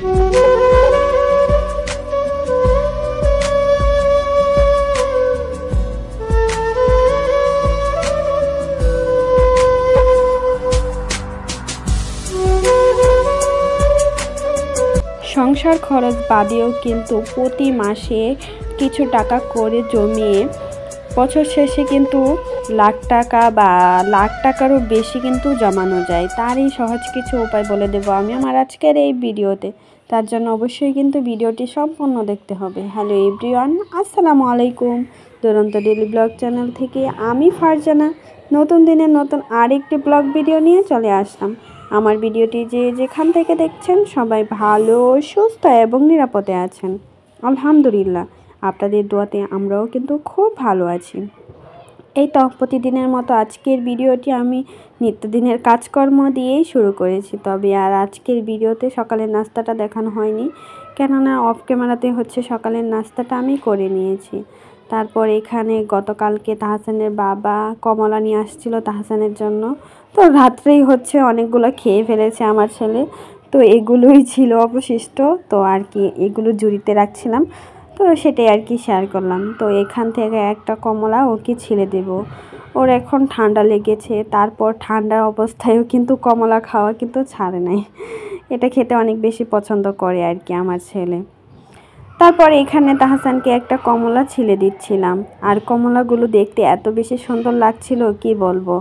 সংসার খরচ বাদেও কিন্তু প্রতি মাসে কিছু টাকা করে জমিয়ে বছর শেষে কিন্তু লাখ টাকা বা লাখ টাকারও বেশি কিন্তু জমানো যায়। তারই সহজ কিছু উপায় বলে দেব আমি আমার আজকের এই ভিডিওতে। তার জন্য অবশ্যই কিন্তু ভিডিওটি সম্পূর্ণ দেখতে হবে। হ্যালো এভরিওয়ান, আসসালামু আলাইকুম। দুরন্ত ডেইলি ব্লগ চ্যানেল থেকে আমি ফারজানা নতুন দিনের নতুন আরেকটি ব্লগ ভিডিও নিয়ে চলে আসলাম। আমার ভিডিওটি যে যেখান থেকে দেখছেন সবাই ভালো, সুস্থ এবং নিরাপদে আছেন। আলহামদুলিল্লাহ, আপনাদের দোয়াতে আমরাও কিন্তু খুব ভালো আছি। এই তো প্রতিদিনের মতো আজকের ভিডিওটি আমি নিত্যদিনের কাজকর্ম দিয়েই শুরু করেছি। তবে আর আজকের ভিডিওতে সকালের নাস্তাটা দেখানো হয়নি, কেননা অফ ক্যামেরাতে সকালের নাস্তাটা আমি করে নিয়েছি। তারপর এখানে গতকালকে তাহসানের বাবা কমলা নিয়ে আসছিল তাহসানের জন্য, তো রাত্রেই অনেকগুলো খেয়ে ফেলেছে আমার ছেলে। তো এগুলোই ছিল অবশিষ্ট, তো আর কি এগুলো ঝুড়িতে রাখছিলাম, তো সেটাই আর কি শেয়ার করলাম। তো এখান থেকে একটা কমলা ওকে ছিলে দেব, ওর এখন ঠান্ডা লেগেছে। তারপর ঠান্ডা অবস্থায়ও কিন্তু কমলা খাওয়া কিন্তু ছাড়ে নাই, এটা খেতে অনেক বেশি পছন্দ করে আর কি আমার ছেলে। তারপর এখানে তাহসানকে একটা কমলা ছিলে দিচ্ছিলাম, আর কমলাগুলো দেখতে এত বেশি সুন্দর লাগছিল কি বলবো,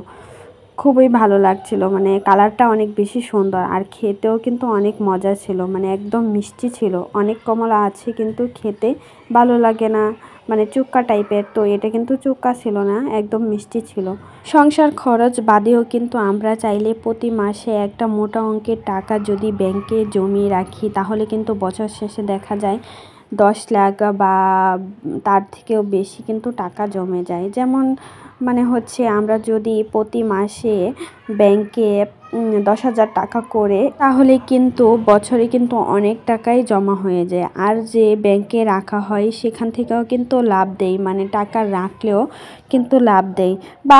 খুবই ভালো লাগছিল। মানে কালারটা অনেক বেশি সুন্দর আর খেতেও কিন্তু অনেক মজা ছিল, মানে একদম মিষ্টি ছিল। অনেক কমলা আছে কিন্তু খেতে ভালো লাগে না, মানে চুক্কা টাইপের, তো এটা কিন্তু চুক্কা ছিল না, একদম মিষ্টি ছিল। সংসার খরচ বাদেও কিন্তু আমরা চাইলে প্রতি মাসে একটা মোটা অঙ্কের টাকা যদি ব্যাংকে জমিয়ে রাখি, তাহলে কিন্তু বছর শেষে দেখা যায় 10 লাখ বা তার থেকেও বেশি কিন্তু টাকা জমে যায়। যেমন মানে আমরা যদি প্রতি মাসে ব্যাংকে 10,000 টাকা করে, তাহলে কিন্তু বছরে কিন্তু অনেক টাকাই জমা হয়ে যায়। আর যে ব্যাংকে রাখা হয় সেখান থেকেও কিন্তু লাভ দেয়, মানে টাকা রাখলেও কিন্তু লাভ দেয়। বা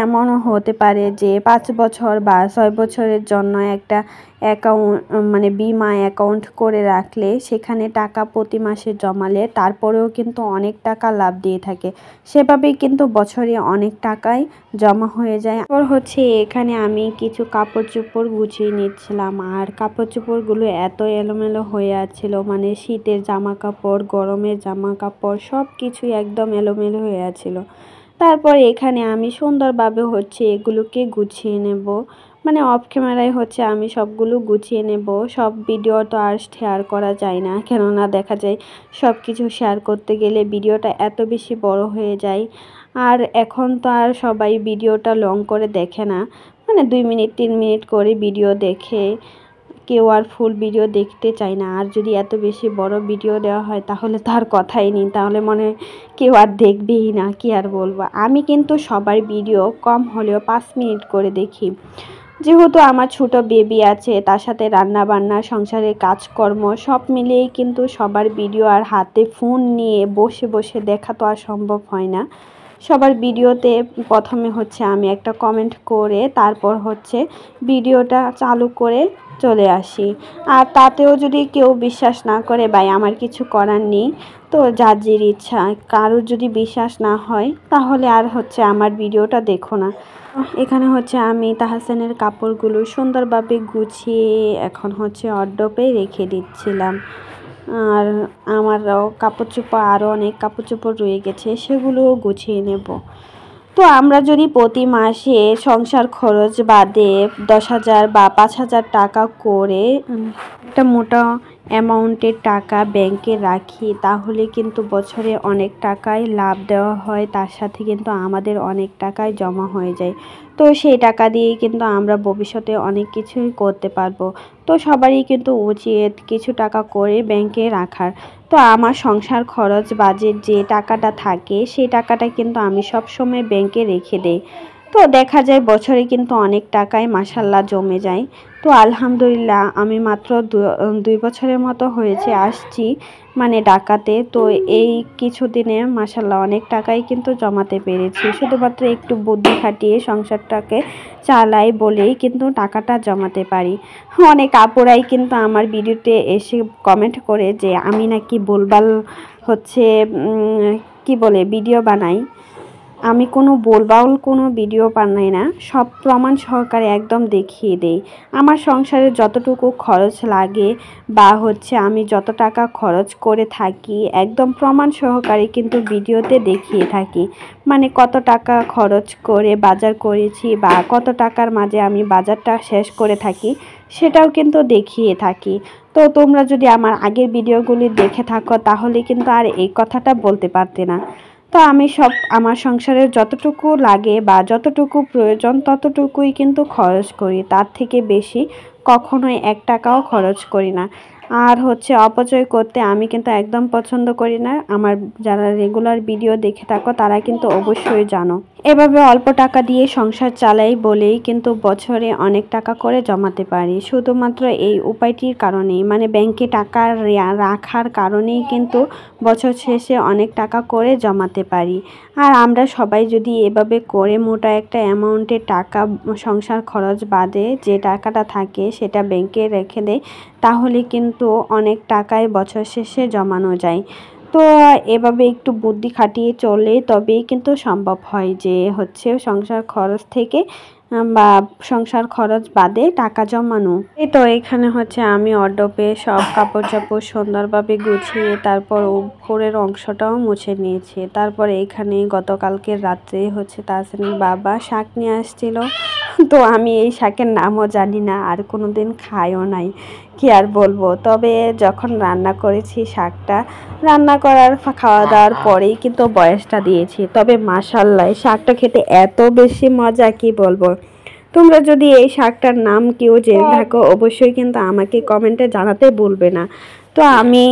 এমনও হতে পারে যে 5 বছর বা 6 বছরের জন্য একটা অ্যাকাউন্ট, মানে বিমা অ্যাকাউন্ট করে রাখলে সেখানে টাকা প্রতি মাসে জমালে তারপরেও কিন্তু অনেক টাকা লাভ দিয়ে থাকে। সেভাবেই কিন্তু বছরে অনেক টাকাই জমা হয়ে যায়। তারপর এখানে আমি কিছু কাপড় চোপড় গুছিয়ে নিচ্ছিলাম, আর কাপড় চোপড়গুলো এত এলোমেলো হয়ে আছিল, মানে শীতের জামা কাপড়, গরমের জামা কাপড় সব কিছুই একদম এলোমেলো হয়ে আছিল। তারপর এখানে আমি সুন্দরভাবে এগুলোকে গুছিয়ে নেব, মানে অফ ক্যামেরায় আমি সবগুলো গুছিয়ে নেব। সব ভিডিও তো আর শেয়ার করা যায় না, কেননা দেখা যায় সব কিছু শেয়ার করতে গেলে ভিডিওটা এত বেশি বড় হয়ে যায়। আর এখন তো আর সবাই ভিডিওটা লং করে দেখে না, মানে 2 মিনিট 3 মিনিট করে ভিডিও দেখে, কেউ আর ফুল ভিডিও দেখতে চায় না। আর যদি এত বেশি বড় ভিডিও দেওয়া হয় তাহলে তো আর কথাই নেই, তাহলে মনে কেউ আর দেখবেই না, কি আর বলবো। আমি কিন্তু সবার ভিডিও কম হলেও 5 মিনিট করে দেখি, যেহেতু আমার ছোট বেবি আছে, তার সাথে রান্না বান্না, সংসারের কাজকর্ম সব মিলিয়েই কিন্তু সবার ভিডিও আর হাতে ফোন নিয়ে বসে বসে দেখা তো আর সম্ভব হয় না। সবার ভিডিওতে প্রথমে আমি একটা কমেন্ট করে তারপর ভিডিওটা চালু করে চলে আসি। আর তাতেও যদি কেউ বিশ্বাস না করে, ভাই আমার কিছু করার নেই, তো যার যে ইচ্ছা। কারোর যদি বিশ্বাস না হয় তাহলে আর আমার ভিডিওটা দেখো না। এখানে আমি তাহসানের কাপড়গুলো সুন্দরভাবে গুছিয়ে এখন ওয়ারড্রোবে রেখে দিচ্ছিলাম। আর আমারও কাপড় চোপড়, আরও অনেক কাপড় চোপড় রয়ে গেছে, সেগুলোও গুছিয়ে নেব। তো আমরা যদি প্রতি মাসে সংসার খরচ বাদে 10,000 বা 5,000 টাকা করে একটা মোটা অ্যামাউন্টের টাকা ব্যাংকে রাখি, তাহলে কিন্তু বছরে অনেক টাকাই লাভ দেওয়া হয়, তার সাথে কিন্তু আমাদের অনেক টাকাই জমা হয়ে যায়। তো সেই টাকা দিয়েই কিন্তু আমরা ভবিষ্যতে অনেক কিছুই করতে পারবো। তো সবারই কিন্তু উচিত কিছু টাকা করে ব্যাংকে রাখার। তো আমার সংসার খরচ বাজেট যে টাকাটা থাকে সেই টাকাটা কিন্তু আমি সবসময় ব্যাংকে রেখে দেই। তো তো দেখা যায় বছরে কিন্তু অনেক টাকাই মাশাল্লাহ জমে যায়। তো আলহামদুলিল্লাহ আমি মাত্র 2 বছরের মতো হয়েছে আসছি মানে ঢাকাতে। তো এই কিছুদিনে মাশাল্লাহ অনেক টাকাই কিন্তু জমাতে পেরেছি, শুধুমাত্র একটু বুদ্ধি খাটিয়ে সংসারটাকে চালাই বলেই কিন্তু টাকাটা জমাতে পারি। অনেক আপুরাই কিন্তু আমার ভিডিওতে এসে কমেন্ট করে যে আমি নাকি ভুলভাল হচ্ছে কি বলে ভিডিও বানাই। আমি কোনো ভুলভাল কোনো ভিডিও বানাই না, সব প্রমাণ সহকারে একদম দেখিয়ে দেই। আমার সংসারে যতটুকু খরচ লাগে বা হচ্ছে আমি যত টাকা খরচ করে থাকি একদম প্রমাণ সহকারে কিন্তু ভিডিওতে দেখিয়ে থাকি। মানে কত টাকা খরচ করে বাজার করেছি বা কত টাকার মাঝে আমি বাজারটা শেষ করে থাকি সেটাও কিন্তু দেখিয়ে থাকি। তো তোমরা যদি আমার আগের ভিডিওগুলি দেখে থাকো তাহলে কিন্তু আর এই কথাটা বলতে পারতে না। তো আমি সব আমার সংসারের যতটুকু লাগে বা যতটুকু প্রয়োজন ততটুকুই কিন্তু খরচ করি, তার থেকে বেশি কখনোই 1 টাকাও খরচ করি না। আর হচ্ছে অপচয় করতে আমি কিন্তু একদম পছন্দ করি না। আমার যারা রেগুলার ভিডিও দেখে থাকো তারা কিন্তু অবশ্যই জানো। এভাবে অল্প টাকা দিয়ে সংসার চালাই বলেই কিন্তু বছরে অনেক টাকা করে জমাতে পারি, শুধুমাত্র এই উপায়টির কারণেই, মানে ব্যাংকে টাকা রাখার কারণেই কিন্তু বছর শেষে অনেক টাকা করে জমাতে পারি। আর আমরা সবাই যদি এভাবে করে মোটা একটা অ্যামাউন্টের টাকা সংসার খরচ বাদে যে টাকাটা থাকে সেটা ব্যাংকে রেখে দেয় তাহলে কিন্তু অনেক টাকাই বছর শেষে জমানো যায়। তো এভাবে একটু বুদ্ধি খাটিয়ে চলে তবেই কিন্তু সম্ভব হয় যে হচ্ছে সংসার খরচ থেকে বা সংসার খরচ বাদে টাকা জমানো। এই তো এখানে হচ্ছে আমি ওয়ারড্রোবে সব কাপড় চাপড় সুন্দরভাবে গুছিয়ে তারপর উপরের অংশটাও মুছে নিয়েছি। তারপরে এখানে গতকালকে রাত্রে হচ্ছে তাহসানের বাবা শাক নিয়ে আসছিল। তো আমি এই শাকের নামও জানি না আর কোনোদিন খাইও নাই, কি আর বলবো। তবে যখন রান্না করেছি শাকটা, রান্না করার খাওয়া দাওয়ার পরেই কিন্তু বয়সটা দিয়েছি। তবে মাশাআল্লাহ শাকটা খেতে এত বেশি মজা কি বলবো। তোমরা যদি এই শাকটার নাম কেউ জেনে থাকো অবশ্যই কিন্তু আমাকে কমেন্টে জানাতে ভুলবে না। তো আমি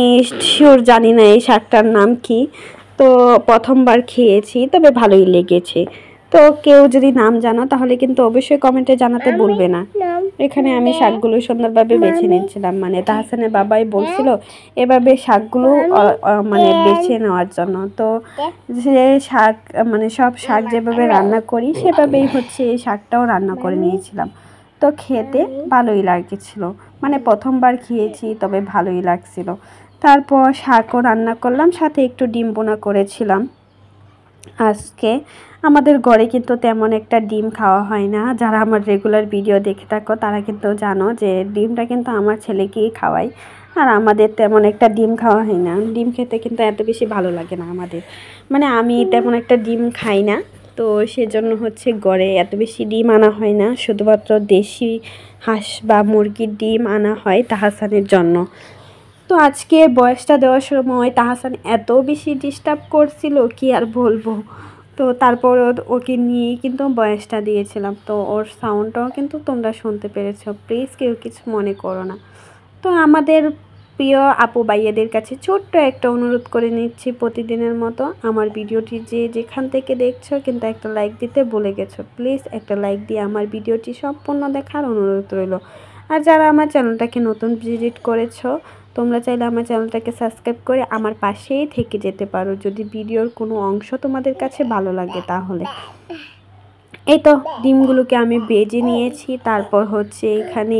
শিওর জানি না এই শাকটার নাম কি, তো প্রথমবার খেয়েছি তবে ভালোই লেগেছে। তো কেউ যদি নাম জানো তাহলে কিন্তু অবশ্যই কমেন্টে জানাতে ভুলবে না। এখানে আমি শাকগুলো সুন্দরভাবে বেছে নিচ্ছিলাম, মানে তাহসানের বাবাই বলছিল এভাবে শাকগুলো মানে বেছে নেওয়ার জন্য। তো যে শাক মানে সব শাক যেভাবে রান্না করি সেভাবেই হচ্ছে এই শাকটাও রান্না করে নিয়েছিলাম। তো খেতে ভালোই লাগছিল, মানে প্রথমবার খেয়েছি তবে ভালোই লাগছিল। তারপর শাকও রান্না করলাম, সাথে একটু ডিম বোনা করেছিলাম। আজকে আমাদের ঘরে কিন্তু তেমন একটা ডিম খাওয়া হয় না, যারা আমার রেগুলার ভিডিও দেখে থাকো তারা কিন্তু জানো যে ডিমটা কিন্তু আমার ছেলেকেই খাওয়াই। আর আমাদের তেমন একটা ডিম খাওয়া হয় না, ডিম খেতে কিন্তু এত বেশি ভালো লাগে না আমাদের, মানে আমি তেমন একটা ডিম খাই না। তো সেজন্য হচ্ছে ঘরে এত বেশি ডিম আনা হয় না, শুধুমাত্র দেশি হাঁস বা মুরগির ডিম আনা হয় তাহসানের জন্য। তো আজকে বয়সটা দেওয়ার সময় তাহসান এত বেশি ডিস্টার্ব করছিল কি আর বলবো। তো তারপর ওকে নিয়েই কিন্তু বয়সটা দিয়েছিলাম। তো ওর সাউন্ডটাও কিন্তু তোমরা শুনতে পেরেছো, প্লিজ কেউ কিছু মনে করো না। তো আমাদের প্রিয় আপু ভাইয়াদের কাছে ছোট্ট একটা অনুরোধ করে নিচ্ছি প্রতিদিনের মতো, আমার ভিডিওটি যে যেখান থেকে দেখছো কিন্তু একটা লাইক দিতে ভুলে গেছো, প্লিজ একটা লাইক দিয়ে আমার ভিডিওটি সম্পূর্ণ দেখার অনুরোধ রইল। আর যারা আমার চ্যানেলটাকে নতুন ভিজিট করেছো তোমরা চাইলে আমার চ্যানেলটাকে সাবস্ক্রাইব করে আমার পাশেই থেকে যেতে পারো যদি ভিডিওর কোনো অংশ তোমাদের কাছে ভালো লাগে তাহলে। এই তো ডিমগুলোকে আমি ভেজে নিয়েছি, তারপর হচ্ছে এখানে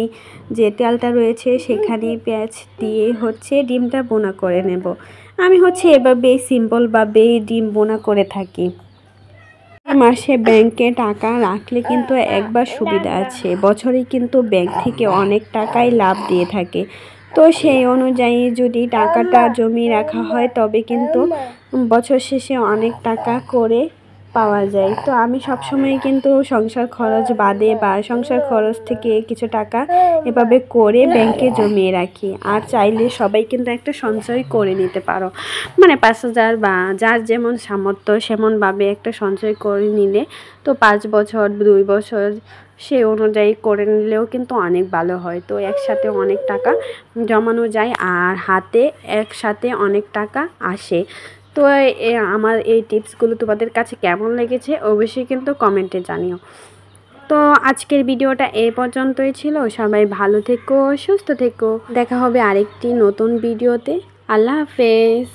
যে তেলটা রয়েছে সেখানে পেঁয়াজ দিয়ে হচ্ছে ডিমটা বোনা করে নেব। আমি হচ্ছে এভাবে সিম্পলভাবে ডিম বোনা করে থাকি। মাসে ব্যাংকে টাকা রাখলে কিন্তু একবার সুবিধা আছে, বছরে কিন্তু ব্যাংক থেকে অনেক টাকাই লাভ দিয়ে থাকে। তো সেই অনুযায়ী যদি টাকাটা জমিয়ে রাখা হয় তবে কিন্তু বছর শেষে অনেক টাকা করে পাওয়া যায়। তো আমি সবসময় কিন্তু সংসার খরচ বাদে বা সংসার খরচ থেকে কিছু টাকা এভাবে করে ব্যাংকে জমিয়ে রাখি। আর চাইলে সবাই কিন্তু একটা সঞ্চয় করে নিতে পারো, মানে 5,000 বা যার যেমন সামর্থ্য সেমনভাবে একটা সঞ্চয় করে নিলে তো 5 বছর 2 বছর সে অনুযায়ী করে নিলেও কিন্তু অনেক ভালো হয়। তো একসাথে অনেক টাকা জমানো যায় আর হাতে একসাথে অনেক টাকা আসে। তো আমার এই টিপসগুলো তোমাদের কাছে কেমন লেগেছে অবশ্যই কিন্তু কমেন্টে জানিও। তো আজকের ভিডিওটা এই পর্যন্তই ছিল। সবাই ভালো থেকো, সুস্থ থেকো। দেখা হবে আরেকটি নতুন ভিডিওতে। আল্লাহ হাফেজ।